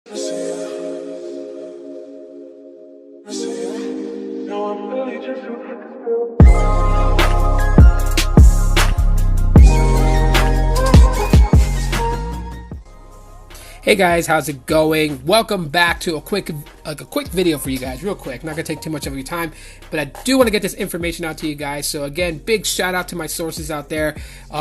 Hey guys, how's it going? Welcome back to a quick video for you guys, real quick. Not gonna take too much of your time, but I do want to get this information out to you guys. So again, big shout out to my sources out there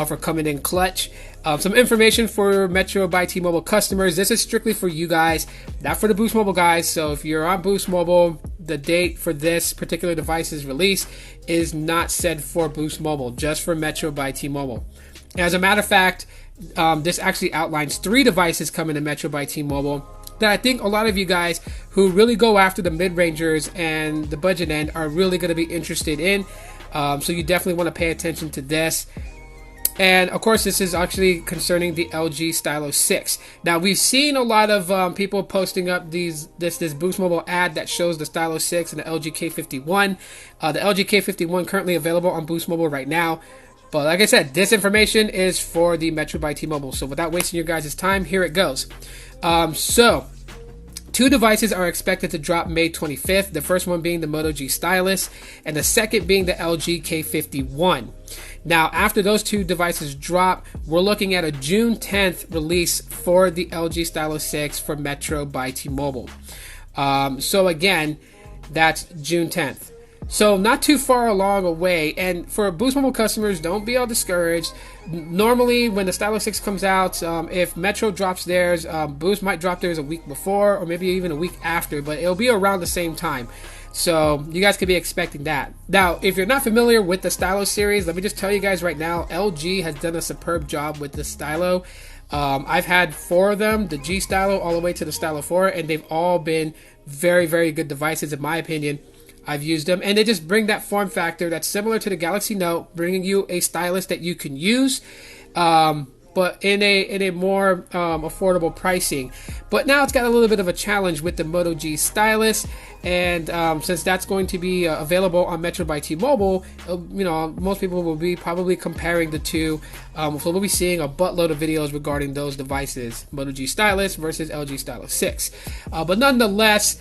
for coming in clutch. Some information for Metro by T-Mobile customers. This is strictly for you guys, not for the Boost Mobile guys. So if you're on Boost Mobile, the date for this particular device's release is not said for Boost Mobile, just for Metro by T-Mobile. As a matter of fact, this actually outlines 3 devices coming to Metro by T-Mobile that I think a lot of you guys who really go after the mid-rangers and the budget end are really going to be interested in. So you definitely want to pay attention to this. And of course, this is actually concerning the LG Stylo 6. Now, we've seen a lot of people posting up this Boost Mobile ad that shows the Stylo 6 and the LG K51. The LG K51 currently available on Boost Mobile right now. But like I said, this information is for the Metro by T-Mobile. So without wasting your guys' time, here it goes. So 2 devices are expected to drop May 25th. The first one being the Moto G Stylus, and the second being the LG K51. Now, after those 2 devices drop, we're looking at a June 10th release for the LG Stylo 6 for Metro by T-Mobile. So again, that's June 10th. So not too far along away, and for Boost Mobile customers, don't be all discouraged. Normally, when the Stylo 6 comes out, if Metro drops theirs, Boost might drop theirs a week before, or maybe even a week after, but it'll be around the same time. So you guys could be expecting that. Now, if you're not familiar with the Stylo series, let me just tell you guys right now, LG has done a superb job with the Stylo. I've had 4 of them, the G Stylo all the way to the Stylo 4, and they've all been very, very good devices in my opinion. I've used them, and they just bring that form factor that's similar to the Galaxy Note, bringing you a stylus that you can use, but in a more affordable pricing. But now it's got a little bit of a challenge with the Moto G Stylus, and since that's going to be available on Metro by T-Mobile, most people will be probably comparing the 2. So we'll be seeing a buttload of videos regarding those devices, Moto G Stylus versus LG Stylo 6. But nonetheless,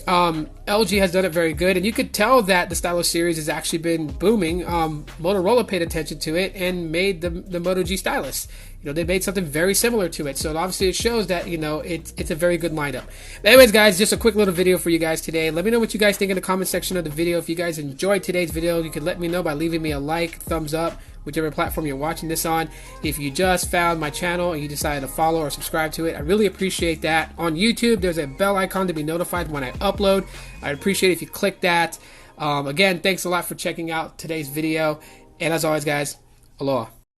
LG has done it very good, and you could tell that the Stylo series has actually been booming. Motorola paid attention to it and made the Moto G Stylus. They made something very similar to it, so obviously it shows that it's a very good lineup. But anyways, guys, just a quick little video for you guys today. Let me know what you guys think in the comment section of the video. If you guys enjoyed today's video, you can let me know by leaving me a like, thumbs up, whichever platform you're watching this on. If you just found my channel and you decided to follow or subscribe to it, I really appreciate that. On YouTube, there's a bell icon to be notified when I upload. I'd appreciate it if you click that. Again, thanks a lot for checking out today's video, and as always, guys, aloha.